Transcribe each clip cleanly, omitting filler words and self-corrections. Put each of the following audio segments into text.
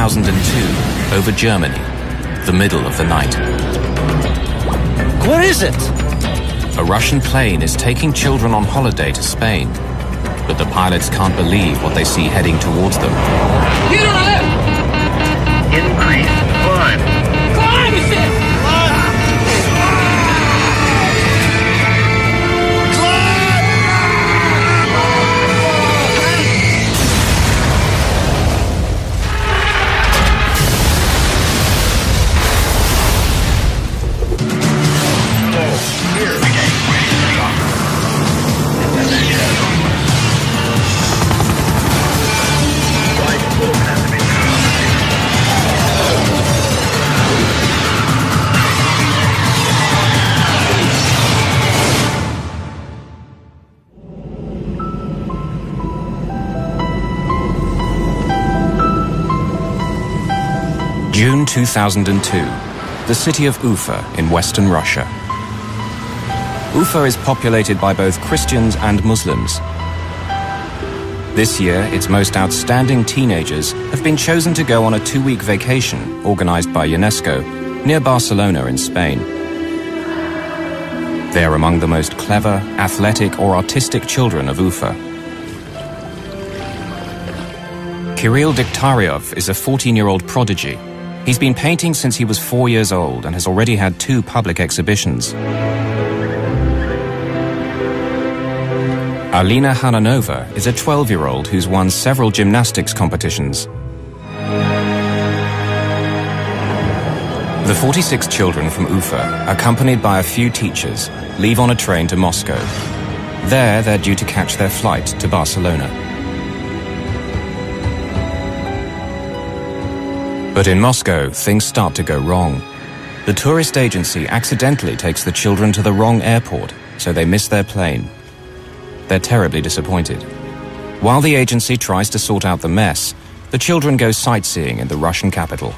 2002 over Germany, the middle of the night. What is it? A Russian plane is taking children on holiday to Spain, but the pilots can't believe what they see heading towards them. Get on left! Increase climb. Climb, he said! June 2002, the city of Ufa in western Russia. Ufa is populated by both Christians and Muslims. This year, its most outstanding teenagers have been chosen to go on a 2-week vacation organized by UNESCO near Barcelona in Spain. They are among the most clever, athletic or artistic children of Ufa. Kirill Degtyaryov is a 14-year-old prodigy. He's been painting since he was 4 years old and has already had 2 public exhibitions. Alina Hananova is a 12-year-old who's won several gymnastics competitions. The 46 children from Ufa, accompanied by a few teachers, leave on a train to Moscow. There, they're due to catch their flight to Barcelona. But in Moscow, things start to go wrong. The tourist agency accidentally takes the children to the wrong airport, so they miss their plane. They're terribly disappointed. While the agency tries to sort out the mess, the children go sightseeing in the Russian capital.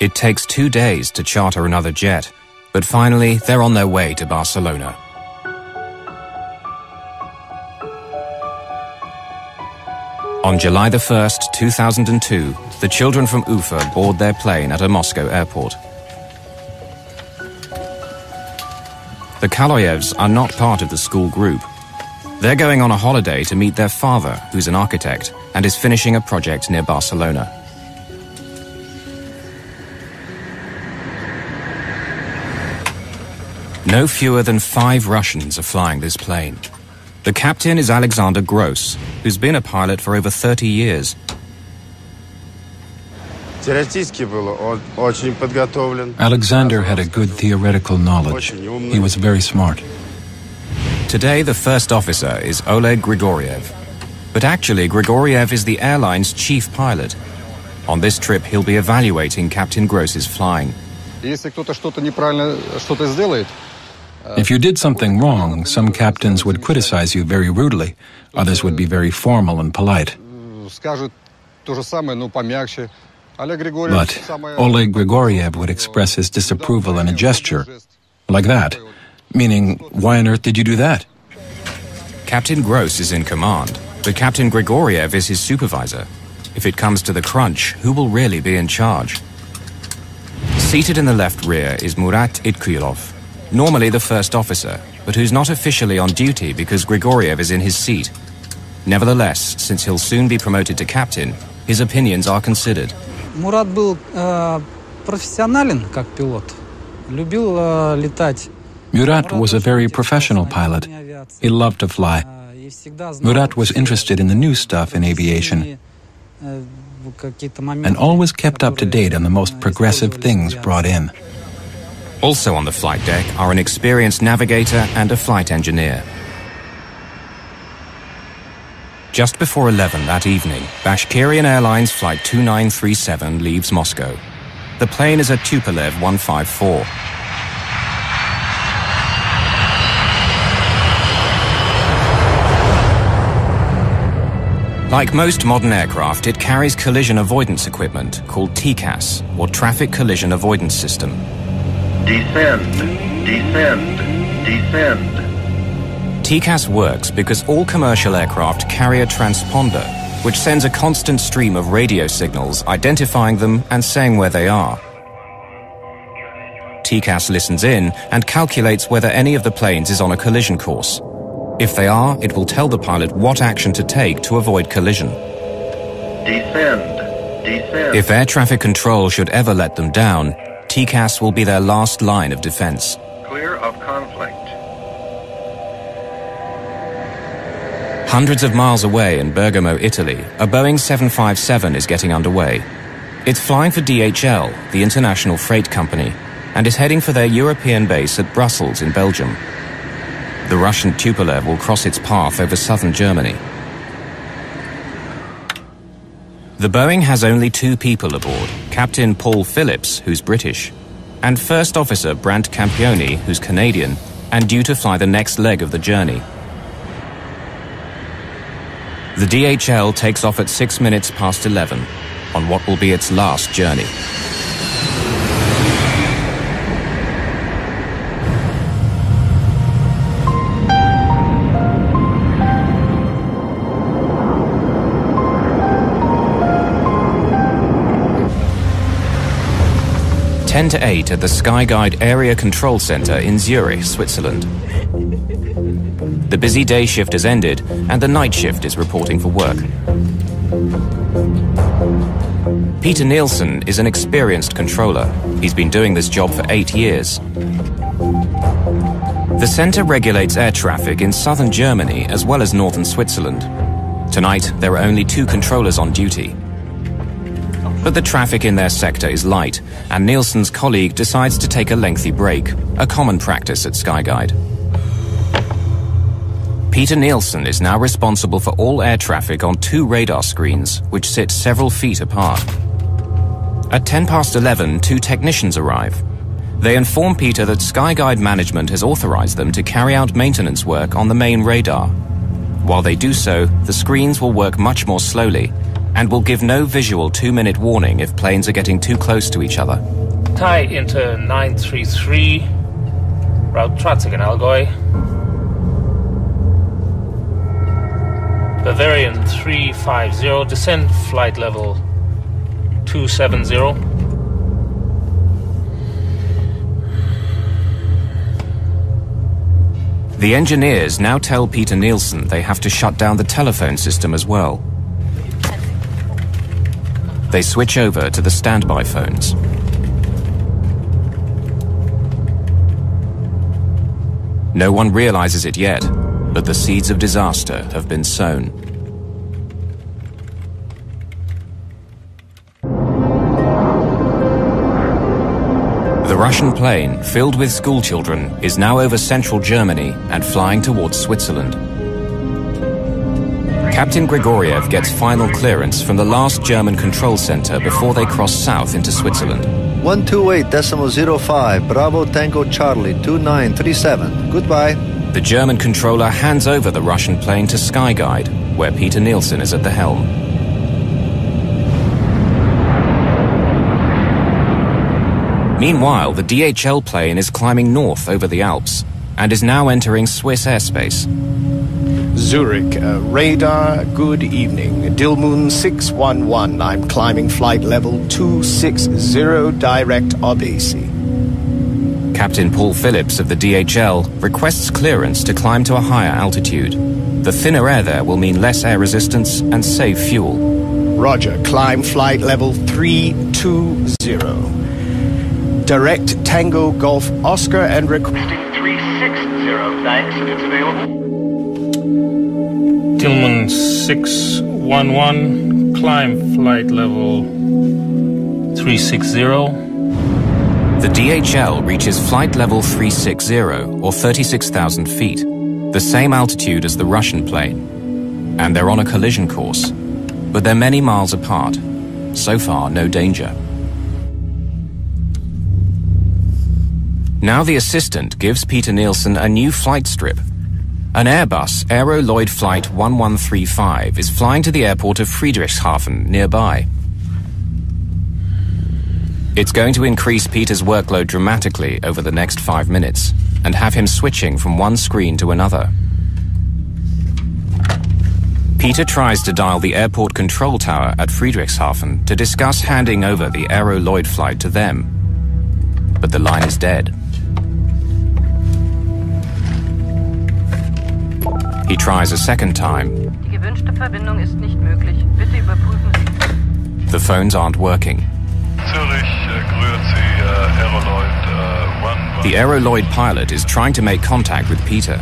It takes 2 days to charter another jet, but finally they're on their way to Barcelona. On July the 1st, 2002, the children from Ufa board their plane at a Moscow airport. The Kaloyevs are not part of the school group. They're going on a holiday to meet their father, who's an architect, and is finishing a project near Barcelona. No fewer than 5 Russians are flying this plane. The captain is Alexander Gross, who's been a pilot for over 30 years. Alexander had a good theoretical knowledge. He was very smart. Today, the first officer is Oleg Grigoriev. But actually, Grigoriev is the airline's chief pilot. On this trip, he'll be evaluating Captain Gross's flying. If you did something wrong, some captains would criticize you very rudely. Others would be very formal and polite. But Oleg Grigoriev would express his disapproval in a gesture, like that, meaning, why on earth did you do that? Captain Gross is in command, but Captain Grigoriev is his supervisor. If it comes to the crunch, who will really be in charge? Seated in the left rear is Murat Itkuyilov, normally the first officer, but who's not officially on duty because Grigoriev is in his seat. Nevertheless, since he'll soon be promoted to captain, his opinions are considered. Murat был профессионален как пилот. Любил летать. Murat was a very professional pilot. He loved to fly. Murat was interested in the new stuff in aviation and always kept up to date on the most progressive things brought in. Also on the flight deck are an experienced navigator and a flight engineer. Just before 11 that evening, Bashkirian Airlines Flight 2937 leaves Moscow. The plane is a Tupolev 154. Like most modern aircraft, it carries collision avoidance equipment called TCAS, or Traffic Collision Avoidance System. Descend, descend, descend. TCAS works because all commercial aircraft carry a transponder, which sends a constant stream of radio signals identifying them and saying where they are. TCAS listens in and calculates whether any of the planes is on a collision course. If they are, it will tell the pilot what action to take to avoid collision. Descend. If air traffic control should ever let them down, TCAS will be their last line of defense. Clear of conflict. Hundreds of miles away in Bergamo, Italy, a Boeing 757 is getting underway. It's flying for DHL, the international freight company, and is heading for their European base at Brussels in Belgium. The Russian Tupolev will cross its path over southern Germany. The Boeing has only 2 people aboard, Captain Paul Phillips, who's British, and First Officer Brant Campioni, who's Canadian, and due to fly the next leg of the journey. The DHL takes off at 6 minutes past 11 on what will be its last journey. Ten to 8 at the Skyguide Area Control Center in Zurich, Switzerland. The busy day shift has ended and the night shift is reporting for work. Peter Nielsen is an experienced controller. He's been doing this job for 8 years. The center regulates air traffic in southern Germany as well as northern Switzerland. Tonight, there are only 2 controllers on duty. But the traffic in their sector is light, and Nielsen's colleague decides to take a lengthy break, a common practice at Skyguide. Peter Nielsen is now responsible for all air traffic on 2 radar screens, which sit several feet apart. At 10 past 11, 2 technicians arrive. They inform Peter that Skyguide management has authorized them to carry out maintenance work on the main radar. While they do so, the screens will work much more slowly, and will give no visual 2-minute warning if planes are getting too close to each other. Thai Inter 933, route Tratzig and Allgäu. Bavarian 350, descend flight level 270. The engineers now tell Peter Nielsen they have to shut down the telephone system as well. They switch over to the standby phones. No one realizes it yet, but the seeds of disaster have been sown. The Russian plane, filled with schoolchildren, is now over central Germany and flying towards Switzerland. Captain Grigoriev gets final clearance from the last German control center before they cross south into Switzerland. 128.05, Bravo Tango Charlie 2937. Goodbye. The German controller hands over the Russian plane to Skyguide, where Peter Nielsen is at the helm. Meanwhile, the DHL plane is climbing north over the Alps and is now entering Swiss airspace. Zurich, radar, good evening. Dilmun 611, I'm climbing flight level 260, direct Obesi. Captain Paul Phillips of the DHL requests clearance to climb to a higher altitude. The thinner air there will mean less air resistance and save fuel. Roger, climb flight level 320. Direct Tango Golf Oscar and requesting 360, thanks, it's available. Tillman 611, climb flight level 360. The DHL reaches flight level 360, or 36,000 feet, the same altitude as the Russian plane. And they're on a collision course, but they're many miles apart. So far, no danger. Now the assistant gives Peter Nielsen a new flight strip. An Airbus Aero Lloyd Flight 1135 is flying to the airport of Friedrichshafen nearby. It's going to increase Peter's workload dramatically over the next 5 minutes and have him switching from one screen to another. Peter tries to dial the airport control tower at Friedrichshafen to discuss handing over the Aero Lloyd flight to them. But the line is dead. He tries a second time. Die gewünschte Verbindung ist nicht möglich. Bitte überprüfen Sie. The phones aren't working. The Aero Lloyd pilot is trying to make contact with Peter.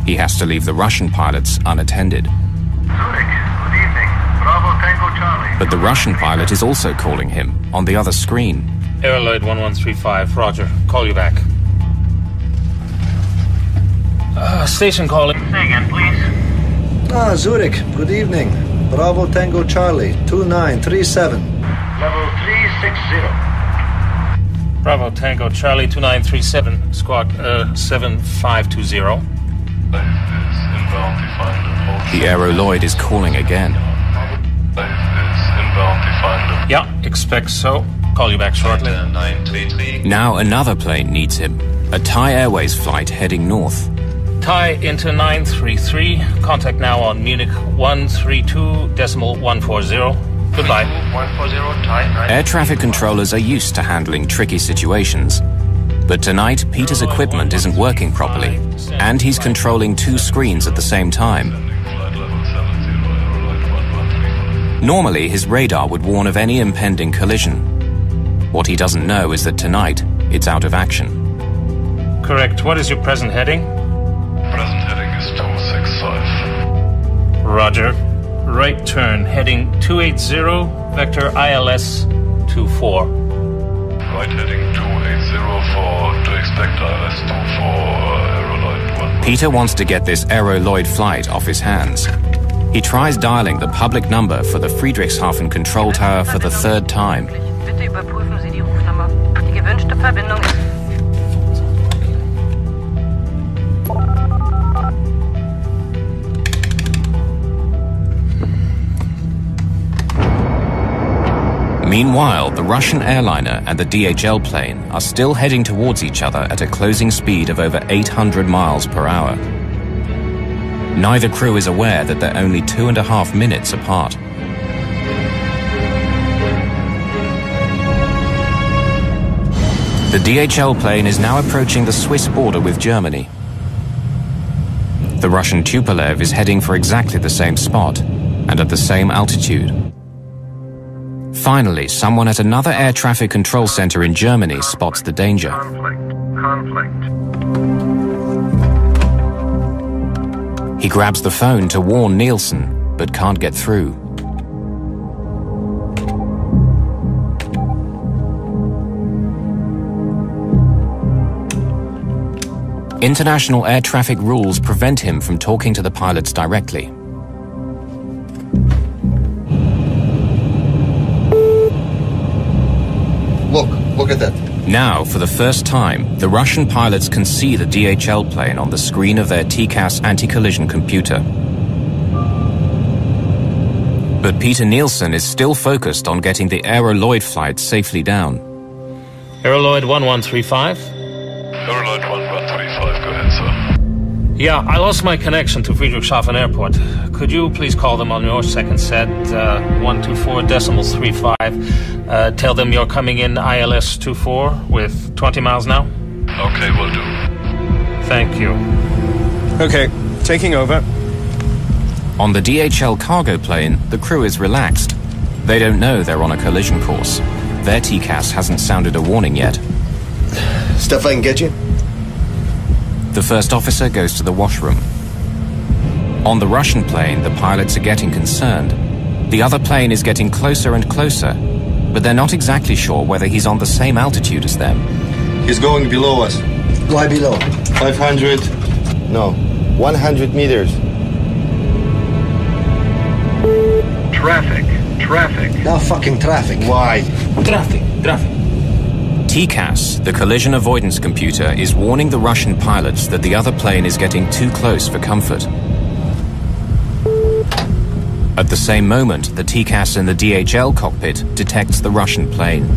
He has to leave the Russian pilots unattended. Zurich, good evening. Bravo Tango Charlie. But the Russian pilot is also calling him on the other screen. Aero Lloyd 1135, roger. Call you back. Station calling. Say again, please. Zurich, good evening. Bravo Tango Charlie, 2937. Level 360. Bravo Tango Charlie 2937, squad 7520. The Aero Lloyd is calling again. Yeah, expect so. Call you back shortly. Now another plane needs him. A Thai Airways flight heading north. Thai into 933. Contact now on Munich 132.140. Goodbye. 140 Thai. Air traffic controllers are used to handling tricky situations. But tonight, Peter's equipment isn't working properly, and he's controlling two screens at the same time. Normally, his radar would warn of any impending collision. What he doesn't know is that tonight, it's out of action. Correct. What is your present heading? Present heading is 265. Roger. Right turn, heading 280, vector ILS 24. Right heading 280 to expect ILS 24, Aero Lloyd 1. Peter wants to get this Aero Lloyd flight off his hands. He tries dialing the public number for the Friedrichshafen control tower for the third time. Bitte überprüfen Sie die Rufnummer. Die gewünschte Verbindung ist... Meanwhile, the Russian airliner and the DHL plane are still heading towards each other at a closing speed of over 800 miles per hour. Neither crew is aware that they're only 2.5 minutes apart. The DHL plane is now approaching the Swiss border with Germany. The Russian Tupolev is heading for exactly the same spot and at the same altitude. Finally, someone at another air traffic control center in Germany spots the danger. Conflict. He grabs the phone to warn Nielsen, but can't get through. International air traffic rules prevent him from talking to the pilots directly. Look at that. Now, for the first time, the Russian pilots can see the DHL plane on the screen of their TCAS anti-collision computer. But Peter Nielsen is still focused on getting the Aero Lloyd flight safely down. Aero Lloyd 1135. Aero Lloyd 1135, go ahead, sir. Yeah, I lost my connection to Friedrichshafen Airport. Could you please call them on your second set, 124.35. Tell them you're coming in ILS 24 with 20 miles now? Okay, will do. Thank you. Okay, taking over. On the DHL cargo plane, the crew is relaxed. They don't know they're on a collision course. Their TCAS hasn't sounded a warning yet. Stuff I can get you? The first officer goes to the washroom. On the Russian plane, the pilots are getting concerned. The other plane is getting closer and closer, but they're not exactly sure whether he's on the same altitude as them. He's going below us. Why below? 500. No, 100 meters. Traffic. Now fucking traffic. Why? Traffic. TCAS, the collision avoidance computer, is warning the Russian pilots that the other plane is getting too close for comfort. At the same moment, the TCAS in the DHL cockpit detects the Russian plane.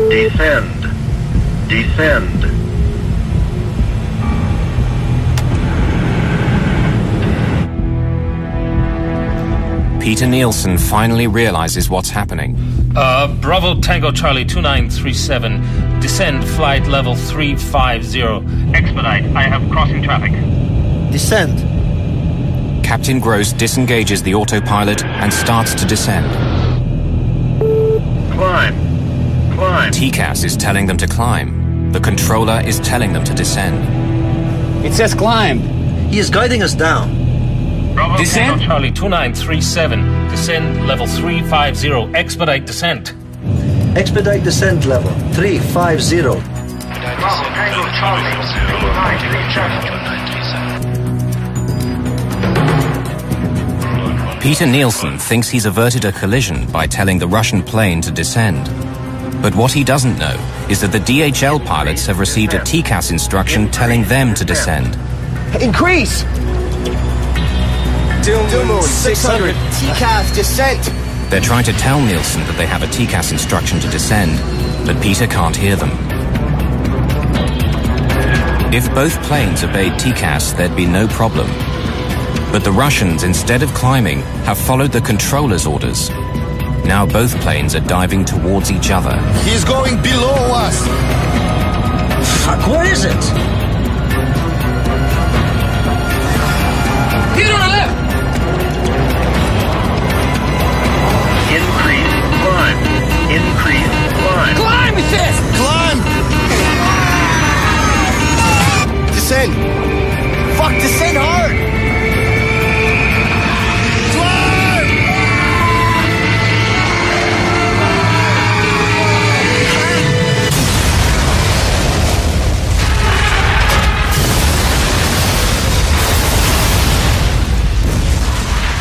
Descend. Peter Nielsen finally realizes what's happening. Bravo Tango Charlie 2937, descend flight level 350. Expedite. I have crossing traffic. Descend. Captain Gross disengages the autopilot and starts to descend. Climb. Climb. TCAS is telling them to climb. The controller is telling them to descend. It says climb. He is guiding us down. Bravo Descend Tango Charlie 2937, descend level 350, expedite descent. Expedite descent level 350. Bravo Tango Charlie 2937. Peter Nielsen thinks he's averted a collision by telling the Russian plane to descend. But what he doesn't know is that the DHL pilots have received a TCAS instruction telling them to descend. Increase! Doom 600. TCAS descent. They're trying to tell Nielsen that they have a TCAS instruction to descend, but Peter can't hear them. If both planes obeyed TCAS, there'd be no problem. But the Russians, instead of climbing, have followed the controller's orders. Now both planes are diving towards each other. He's going below us. Fuck, what is it? Get on the left! Increase. Climb. Increase. Climb. Climb, it says! Climb. Descend. Fuck, descend hard.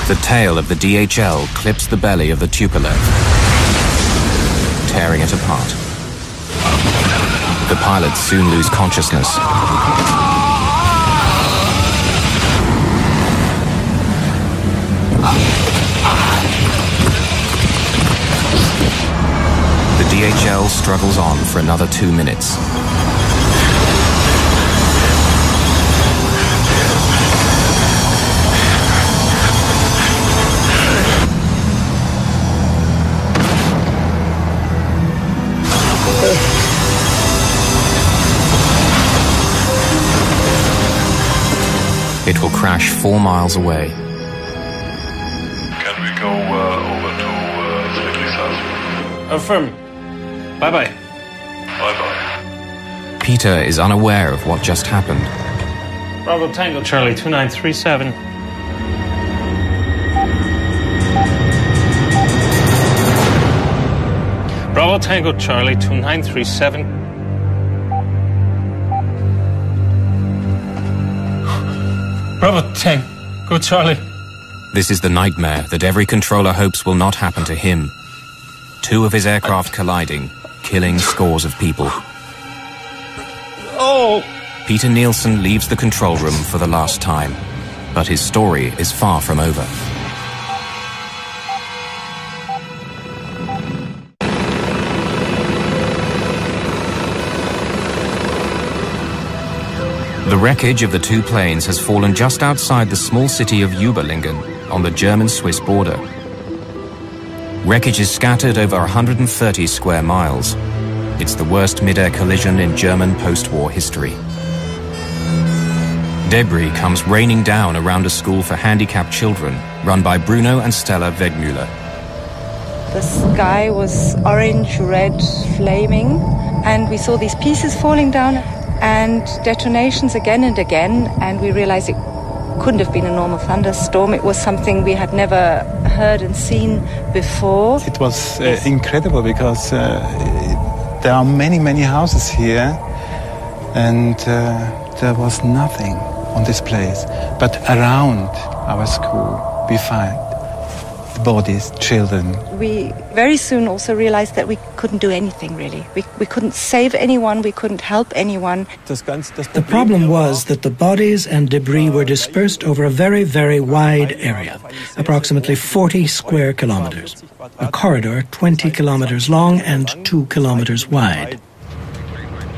The tail of the DHL clips the belly of the Tupolev, tearing it apart. The pilots soon lose consciousness. The DHL struggles on for another 2 minutes. It will crash 4 miles away. Can we go over to Friedrichshafen? Affirm. Bye-bye. Bye-bye. Peter is unaware of what just happened. Bravo Tango Charlie 2937. Bravo Tango Charlie 2937. Bravo Tango Charlie. This is the nightmare that every controller hopes will not happen to him. 2 of his aircraft colliding, killing scores of people. Oh! Peter Nielsen leaves the control room for the last time, but his story is far from over. The wreckage of the 2 planes has fallen just outside the small city of Überlingen on the German-Swiss border. Wreckage is scattered over 130 square miles. It's the worst mid-air collision in German post-war history. Debris comes raining down around a school for handicapped children run by Bruno and Stella Wegmüller. The sky was orange, red, flaming, and we saw these pieces falling down and detonations again and again, and we realized it couldn't have been a normal thunderstorm. It was something we had never heard and seen before. It was incredible because there are many, many houses here, and there was nothing on this place. But around our school, we find bodies, children. We very soon also realized that we couldn't do anything, really. We couldn't save anyone, we couldn't help anyone. The problem was that the bodies and debris were dispersed over a very, very wide area, approximately 40 square kilometers. A corridor 20 kilometers long and 2 kilometers wide.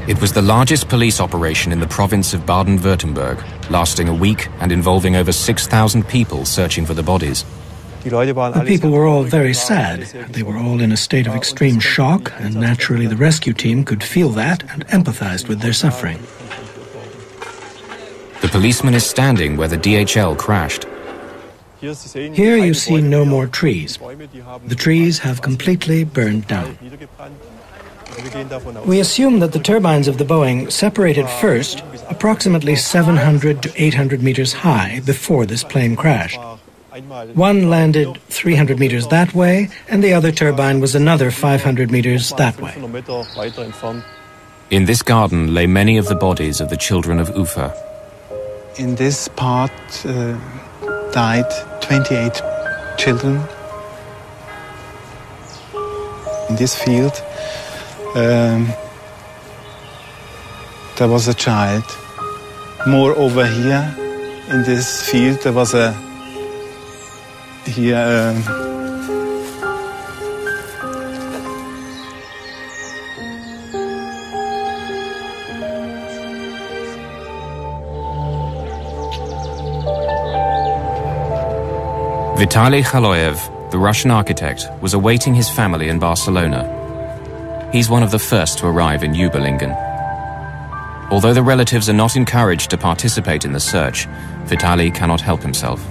It was the largest police operation in the province of Baden-Württemberg, lasting a week and involving over 6,000 people searching for the bodies. The people were all very sad. They were all in a state of extreme shock, and naturally the rescue team could feel that and empathized with their suffering. The policeman is standing where the DHL crashed. Here you see no more trees. The trees have completely burned down. We assume that the turbines of the Boeing separated first, approximately 700 to 800 meters high before this plane crashed. One landed 300 meters that way, and the other turbine was another 500 meters that way. In this garden lay many of the bodies of the children of Ufa. In this part died 28 children. In this field there was a child. More over here in this field there was a Vitaly Khaloyev, the Russian architect, was awaiting his family in Barcelona. He's one of the first to arrive in Überlingen. Although the relatives are not encouraged to participate in the search, Vitaly cannot help himself.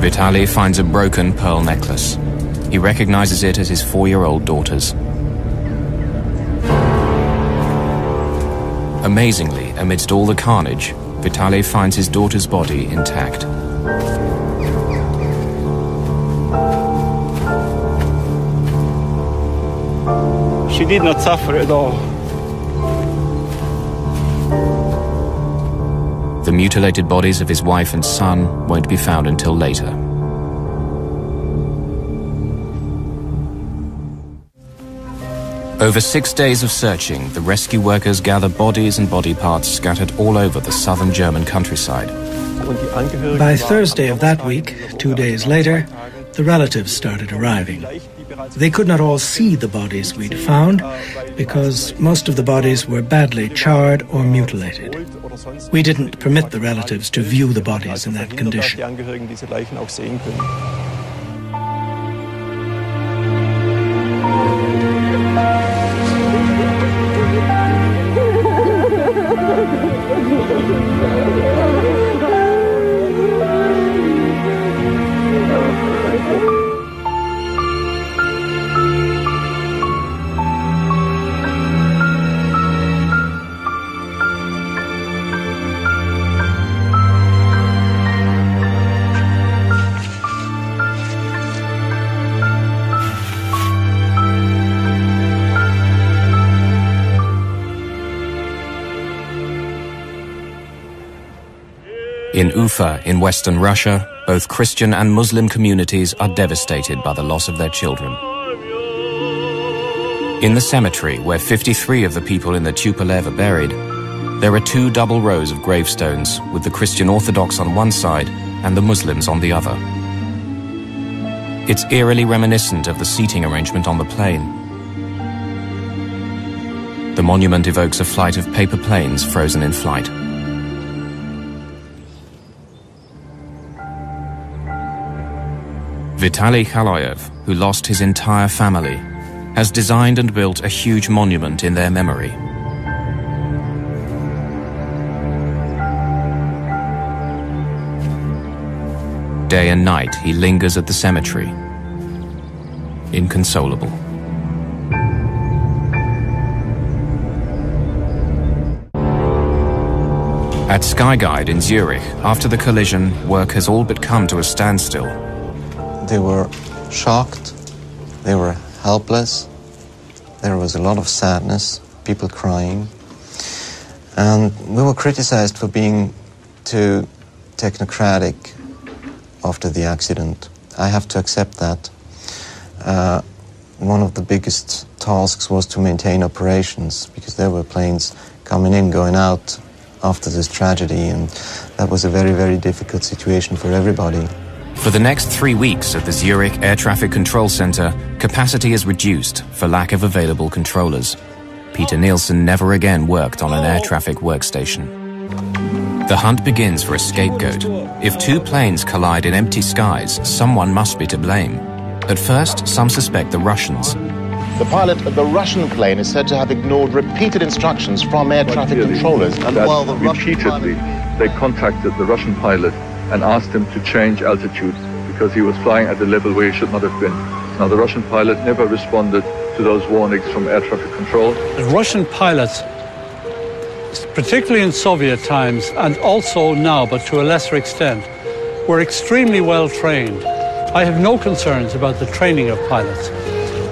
Vitaly finds a broken pearl necklace. He recognizes it as his 4-year-old daughter's. Amazingly, amidst all the carnage, Vitaly finds his daughter's body intact. She did not suffer at all. The mutilated bodies of his wife and son won't be found until later. Over 6 days of searching, the rescue workers gather bodies and body parts scattered all over the southern German countryside. By Thursday of that week, 2 days later, the relatives started arriving. They could not all see the bodies we'd found because most of the bodies were badly charred or mutilated. We didn't permit the relatives to view the bodies in that condition. In Ufa, in western Russia, both Christian and Muslim communities are devastated by the loss of their children. In the cemetery, where 53 of the people in the Tupolev are buried, there are 2 double rows of gravestones, with the Christian Orthodox on one side and the Muslims on the other. It's eerily reminiscent of the seating arrangement on the plane. The monument evokes a flight of paper planes frozen in flight. Vitaly Khaloyev, who lost his entire family, has designed and built a huge monument in their memory. Day and night he lingers at the cemetery, inconsolable. At Skyguide in Zurich, after the collision, work has all but come to a standstill. They were shocked, they were helpless, there was a lot of sadness, people crying, and we were criticized for being too technocratic after the accident. I have to accept that. One of the biggest tasks was to maintain operations, because there were planes coming in, going out after this tragedy, and that was a very, very difficult situation for everybody. For the next 3 weeks at the Zurich Air Traffic Control Center, capacity is reduced for lack of available controllers. Peter Nielsen never again worked on an air traffic workstation. The hunt begins for a scapegoat. If two planes collide in empty skies, someone must be to blame. At first, some suspect the Russians. The pilot of the Russian plane is said to have ignored repeated instructions from air traffic controllers. And while the repeatedly, they contacted the Russian pilot and asked him to change altitude because he was flying at a level where he should not have been. Now, the Russian pilot never responded to those warnings from air traffic control. The Russian pilots, particularly in Soviet times and also now, but to a lesser extent, were extremely well trained. I have no concerns about the training of pilots.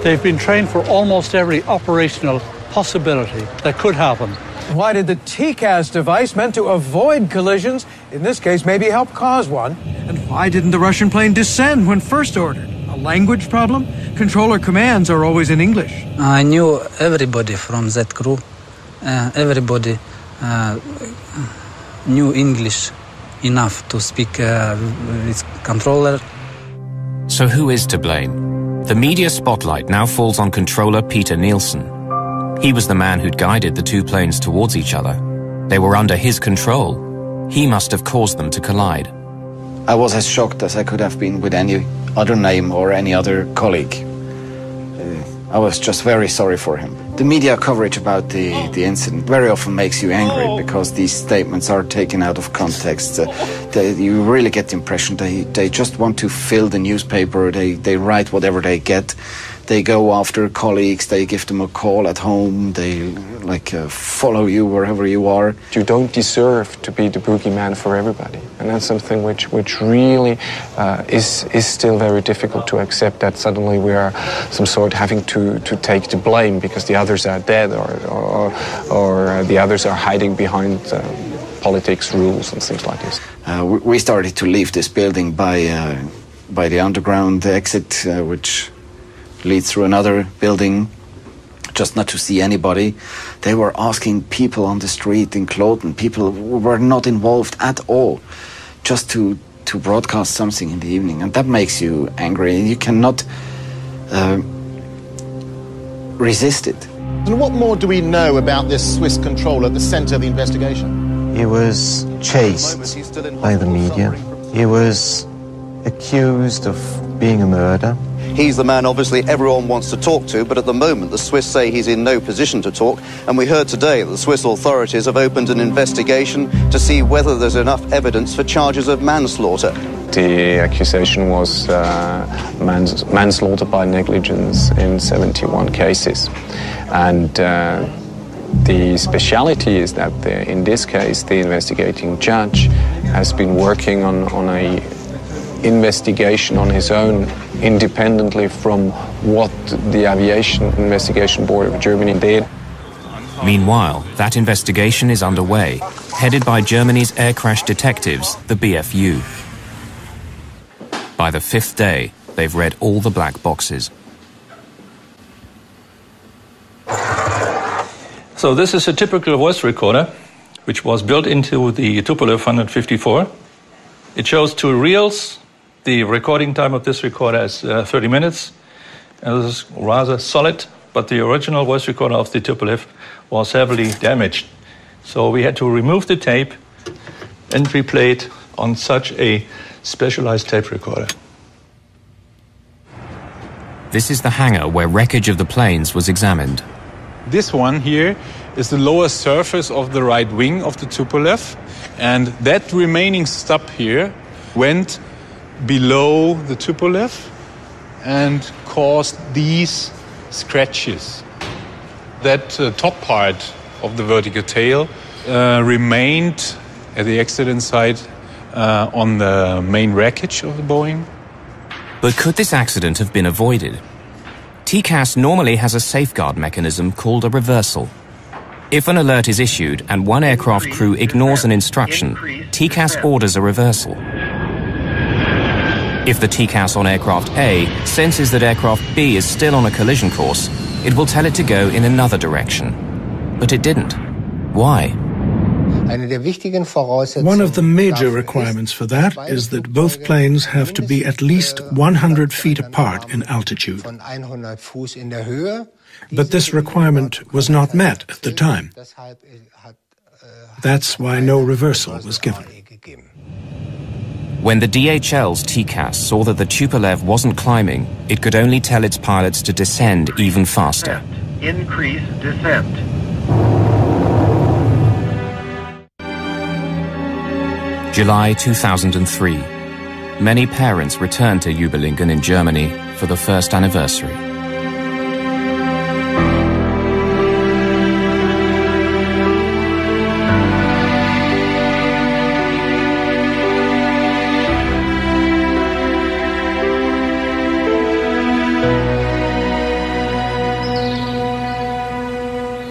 They've been trained for almost every operational possibility that could happen. Why did the TCAS device, meant to avoid collisions, in this case maybe help cause one? And why didn't the Russian plane descend when first ordered? A language problem? Controller commands are always in English. I knew everybody from that crew. Everybody knew English enough to speak with controller. So who is to blame? The media spotlight now falls on controller Peter Nielsen. He was the man who'd guided the two planes towards each other. They were under his control. He must have caused them to collide. I was as shocked as I could have been with any other name or any other colleague. I was just very sorry for him. The media coverage about the incident very often makes you angry because these statements are taken out of context. You really get the impression they just want to fill the newspaper. They write whatever they get. They go after colleagues, they give them a call at home, they follow you wherever you are. You don't deserve to be the boogeyman for everybody. And that's something which really is still very difficult to accept, that suddenly we are some sort having to take the blame because the others are dead or the others are hiding behind politics, rules and things like this. We started to leave this building by the underground exit, which leads through another building, just not to see anybody. They were asking people on the street in Kloten, people who were not involved at all, just to broadcast something in the evening. And that makes you angry, and you cannot resist it. And what more do we know about this Swiss controller at the center of the investigation? He was chased by the media. He was accused of being a murderer. He's the man, obviously, everyone wants to talk to, but at the moment the Swiss say he's in no position to talk. And we heard today that the Swiss authorities have opened an investigation to see whether there's enough evidence for charges of manslaughter. The accusation was manslaughter by negligence in 71 cases. And the speciality is that in this case the investigating judge has been working on a investigation on his own, independently from what the Aviation Investigation Board of Germany did. Meanwhile, that investigation is underway, headed by Germany's air crash detectives, the BFU. By the fifth day, they've read all the black boxes. So this is a typical voice recorder, which was built into the Tupolev 154. It shows two reels. The recording time of this recorder is 30 minutes. And this is rather solid, but the original voice recorder of the Tupolev was heavily damaged. So we had to remove the tape and replay it on such a specialized tape recorder. This is the hangar where wreckage of the planes was examined. This one here is the lower surface of the right wing of the Tupolev, and that remaining stub here went below the Tupolev and caused these scratches. That top part of the vertical tail remained at the accident site on the main wreckage of the Boeing. But could this accident have been avoided? TCAS normally has a safeguard mechanism called a reversal. If an alert is issued and one aircraft crew ignores an instruction, TCAS orders a reversal. If the TCAS on aircraft A senses that aircraft B is still on a collision course, it will tell it to go in another direction. But it didn't. Why? One of the major requirements for that is that both planes have to be at least 100 feet apart in altitude. But this requirement was not met at the time. That's why no reversal was given. When the DHL's TCAS saw that the Tupolev wasn't climbing, it could only tell its pilots to descend even faster. Increase descent. July 2003. Many parents returned to Überlingen in Germany for the first anniversary.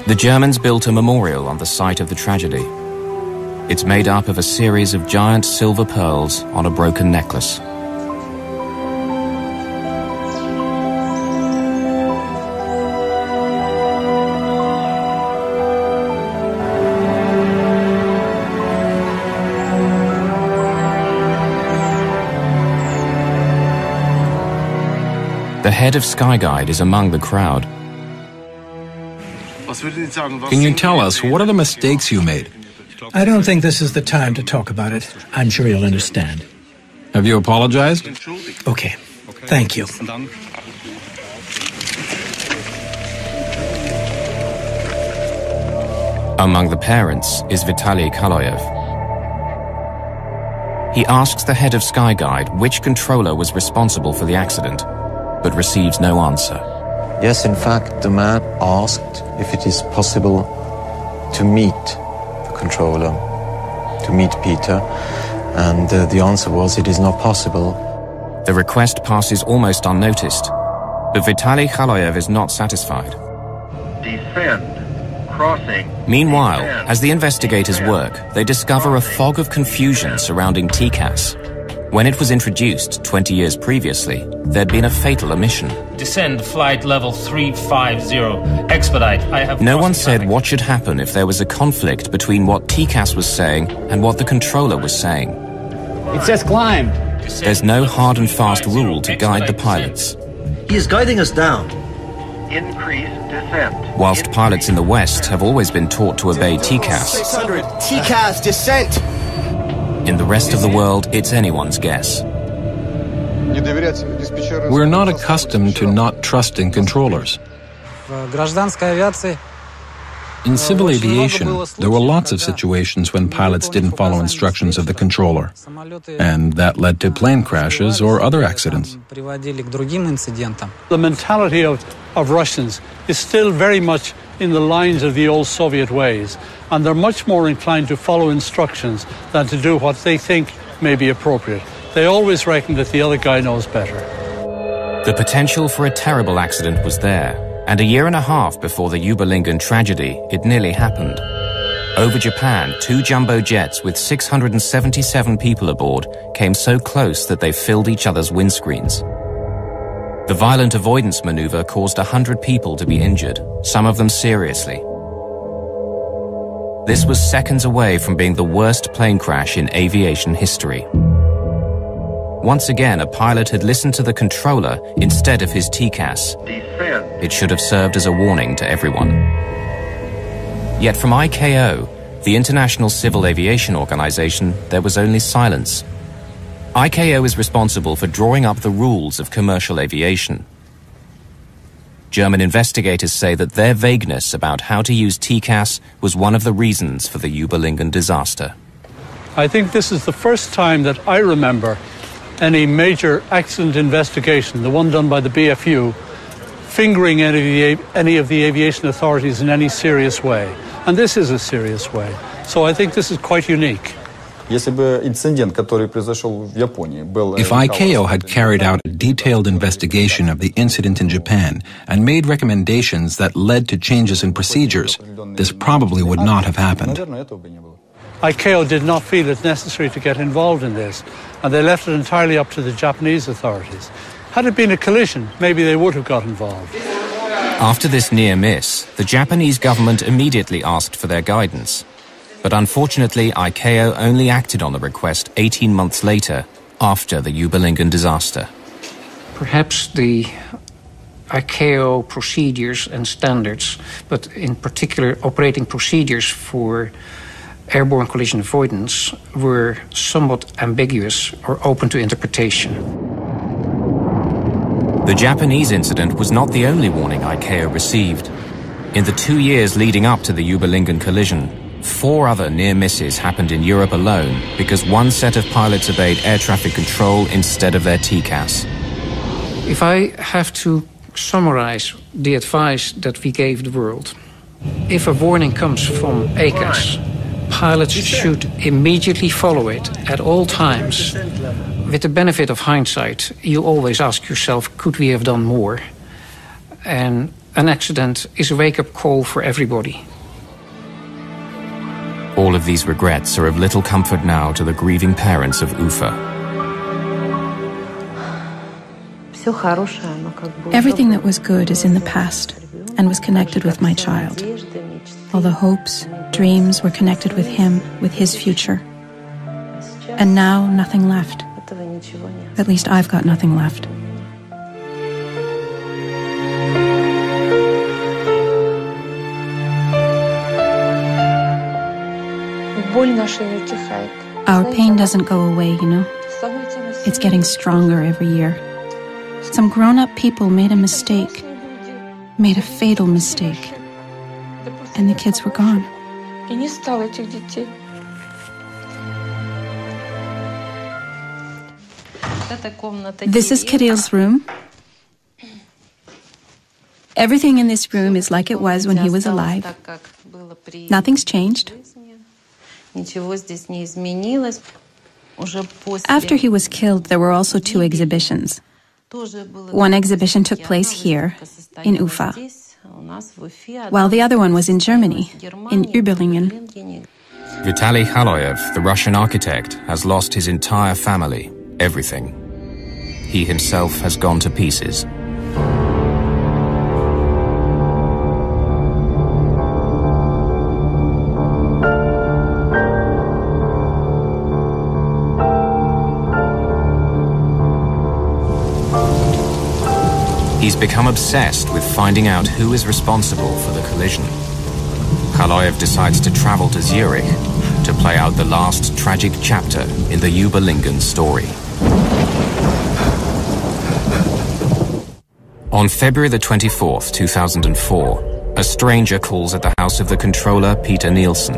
The Germans built a memorial on the site of the tragedy. It's made up of a series of giant silver pearls on a broken necklace. The head of Skyguide is among the crowd. Can you tell us, what are the mistakes you made? I don't think this is the time to talk about it. I'm sure you'll understand. Have you apologized? Okay. Thank you. Among the parents is Vitaly Kaloyev. He asks the head of Skyguide which controller was responsible for the accident, but receives no answer. Yes, in fact, the man asked if it is possible to meet the controller, to meet Peter, and the answer was it is not possible. The request passes almost unnoticed, but Vitaly Kaloyev is not satisfied. Descend. Crossing. Meanwhile, descend. as the investigators work, they discover a fog of confusion surrounding TCAS. When it was introduced 20 years previously, there'd been a fatal omission. Descend flight level 350. Expedite. I have... No one said what should happen if there was a conflict between what TCAS was saying and what the controller was saying. It says climb. There's no hard and fast rule to guide the pilots. He is guiding us down. Increase descent. Whilst pilots in the West have always been taught to obey TCAS, 600, TCAS descent. in the rest of the world, it's anyone's guess. We're not accustomed to not trusting controllers. In civil aviation, there were lots of situations when pilots didn't follow instructions of the controller, and that led to plane crashes or other accidents. The mentality of Russians is still very much in the lines of the old Soviet ways, and they're much more inclined to follow instructions than to do what they think may be appropriate. They always reckon that the other guy knows better. The potential for a terrible accident was there, and a year and a half before the Überlingen tragedy, it nearly happened. Over Japan, 2 jumbo jets with 677 people aboard came so close that they filled each other's windscreens. The violent avoidance maneuver caused 100 people to be injured, some of them seriously. This was seconds away from being the worst plane crash in aviation history. Once again, a pilot had listened to the controller instead of his TCAS. Descend. It should have served as a warning to everyone. Yet from ICAO, the International Civil Aviation Organization, there was only silence. ICAO is responsible for drawing up the rules of commercial aviation. German investigators say that their vagueness about how to use TCAS was one of the reasons for the Überlingen disaster. I think this is the first time that I remember any major accident investigation, the one done by the BFU, fingering any of the aviation authorities in any serious way. And this is a serious way. So I think this is quite unique. If ICAO had carried out a detailed investigation of the incident in Japan and made recommendations that led to changes in procedures, this probably would not have happened. ICAO did not feel it necessary to get involved in this, and they left it entirely up to the Japanese authorities. Had it been a collision, maybe they would have got involved. After this near miss, the Japanese government immediately asked for their guidance. But unfortunately, ICAO only acted on the request 18 months later, after the Ubelingen disaster. Perhaps the ICAO procedures and standards, but in particular operating procedures for airborne collision avoidance, were somewhat ambiguous or open to interpretation. The Japanese incident was not the only warning ICAO received. In the 2 years leading up to the Ubelingen collision, 4 other near misses happened in Europe alone because one set of pilots obeyed air traffic control instead of their TCAS. If I have to summarize the advice that we gave the world, if a warning comes from ACAS, pilots should immediately follow it at all times. With the benefit of hindsight, you always ask yourself, could we have done more? And an accident is a wake-up call for everybody. All of these regrets are of little comfort now to the grieving parents of Ufa. Everything that was good is in the past and was connected with my child. All the hopes, dreams were connected with him, with his future. And now, nothing left. At least I've got nothing left. Our pain doesn't go away, you know. It's getting stronger every year. Some grown-up people made a mistake, made a fatal mistake, and the kids were gone. This is Kirill's room. Everything in this room is like it was when he was alive. Nothing's changed. After he was killed, there were also 2 exhibitions. One exhibition took place here, in Ufa, while the other one was in Germany, in Ubelingen. Vitaly Khaloyev, the Russian architect, has lost his entire family, everything. He himself has gone to pieces. He's become obsessed with finding out who is responsible for the collision. Khaloyev decides to travel to Zurich to play out the last tragic chapter in the Ubelingen story. On February the 24th, 2004, a stranger calls at the house of the controller, Peter Nielsen.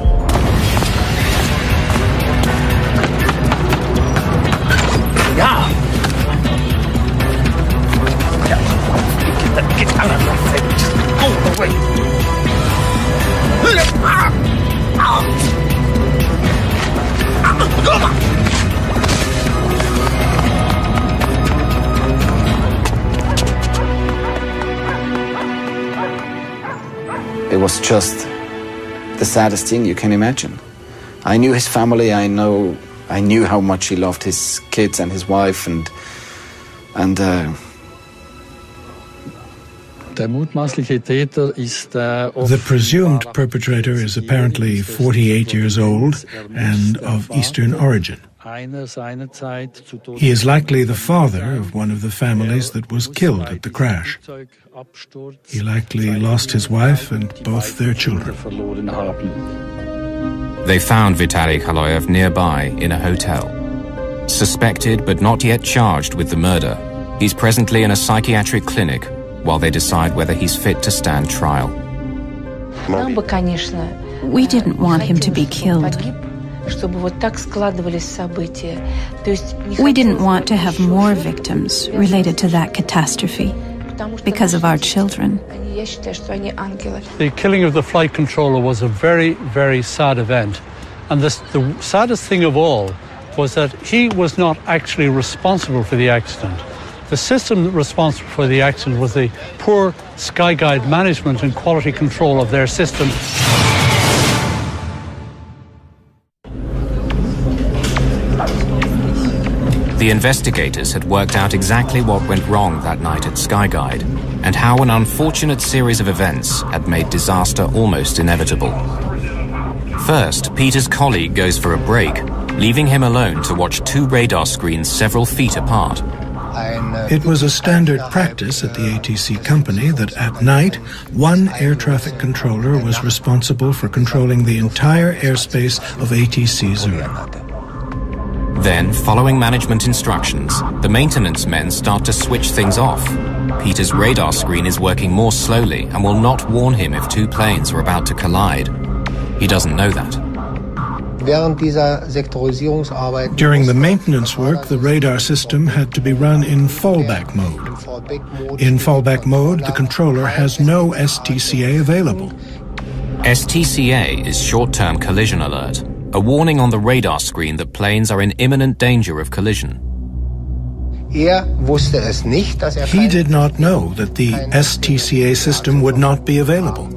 Get out of my face! Just go away! It was just the saddest thing you can imagine. I knew his family. I knew how much he loved his kids and his wife, and the presumed perpetrator is apparently 48 years old and of Eastern origin. He is likely the father of one of the families that was killed at the crash. He likely lost his wife and both their children. They found Vitaly Khaloyev nearby in a hotel. Suspected but not yet charged with the murder, he's presently in a psychiatric clinic while they decide whether he's fit to stand trial. We didn't want him to be killed. We didn't want to have more victims related to that catastrophe because of our children. The killing of the flight controller was a very, very sad event. And the saddest thing of all was that he was not actually responsible for the accident. The system responsible for the accident was the poor Skyguide management and quality control of their system. The investigators had worked out exactly what went wrong that night at Skyguide, and how an unfortunate series of events had made disaster almost inevitable. First, Peter's colleague goes for a break, leaving him alone to watch two radar screens several feet apart. It was a standard practice at the ATC company that at night, one air traffic controller was responsible for controlling the entire airspace of ATC Zurich. Then, following management instructions, the maintenance men start to switch things off. Peter's radar screen is working more slowly and will not warn him if two planes are about to collide. He doesn't know that. During the maintenance work, the radar system had to be run in fallback mode. In fallback mode, the controller has no STCA available. STCA is short-term collision alert, a warning on the radar screen that planes are in imminent danger of collision. He did not know that the STCA system would not be available.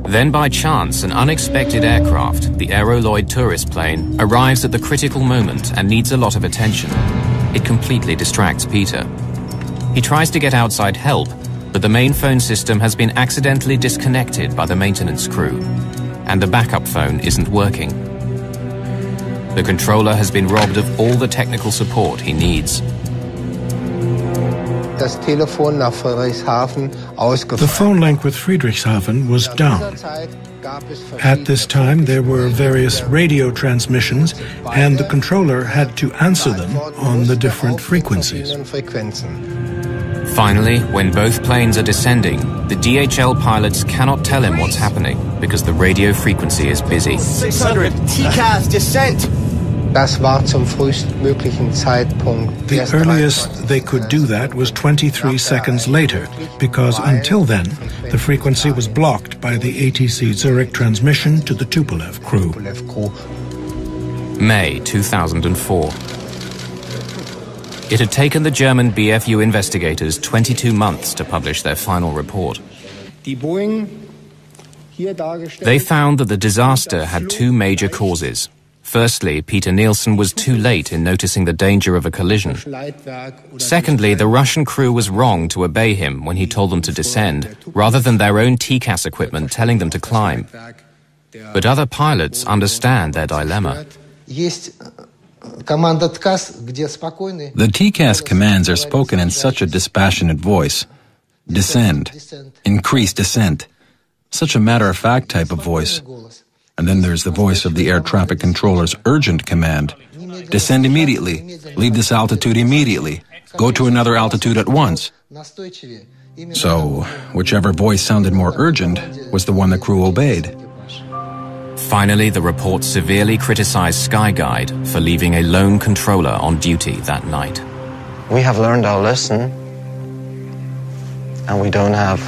Then by chance, an unexpected aircraft, the Aeroloid tourist plane, arrives at the critical moment and needs a lot of attention. It completely distracts Peter. He tries to get outside help, but the main phone system has been accidentally disconnected by the maintenance crew, and the backup phone isn't working. The controller has been robbed of all the technical support he needs. The phone link with Friedrichshafen was down. At this time, there were various radio transmissions, and the controller had to answer them on the different frequencies. Finally, when both planes are descending, the DHL pilots cannot tell him what's happening because the radio frequency is busy. 600, TCAS, descent! The earliest they could do that was 23 seconds later, because until then, the frequency was blocked by the ATC Zurich transmission to the Tupolev crew. May 2004. It had taken the German BFU investigators 22 months to publish their final report. They found that the disaster had two major causes. Firstly, Peter Nielsen was too late in noticing the danger of a collision. Secondly, the Russian crew was wrong to obey him when he told them to descend, rather than their own TCAS equipment telling them to climb. But other pilots understand their dilemma. The TCAS commands are spoken in such a dispassionate voice. Descend. Increase descent. Such a matter-of-fact type of voice. And then there's the voice of the air traffic controller's urgent command. Descend immediately. Leave this altitude immediately. Go to another altitude at once. So, whichever voice sounded more urgent was the one the crew obeyed. Finally, the report severely criticized Skyguide for leaving a lone controller on duty that night. We have learned our lesson, and we don't have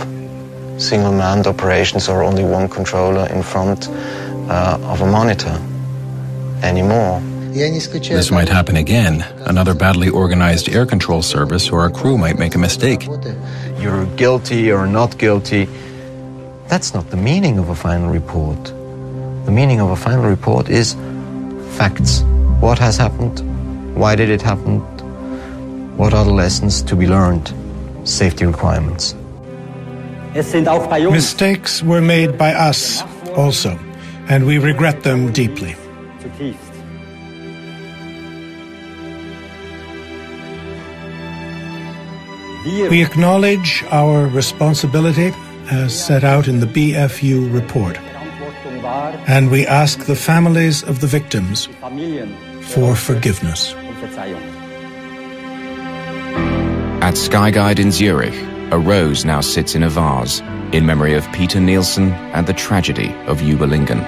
single-manned operations or only one controller in front of a monitor anymore. This might happen again. Another badly organized air control service or a crew might make a mistake. You're guilty or not guilty. That's not the meaning of a final report. The meaning of a final report is facts. What has happened? Why did it happen? What are the lessons to be learned? Safety requirements. Mistakes were made by us also, and we regret them deeply. We acknowledge our responsibility as set out in the BFU report, and we ask the families of the victims for forgiveness. At Skyguide in Zurich, a rose now sits in a vase in memory of Peter Nielsen and the tragedy of Überlingen.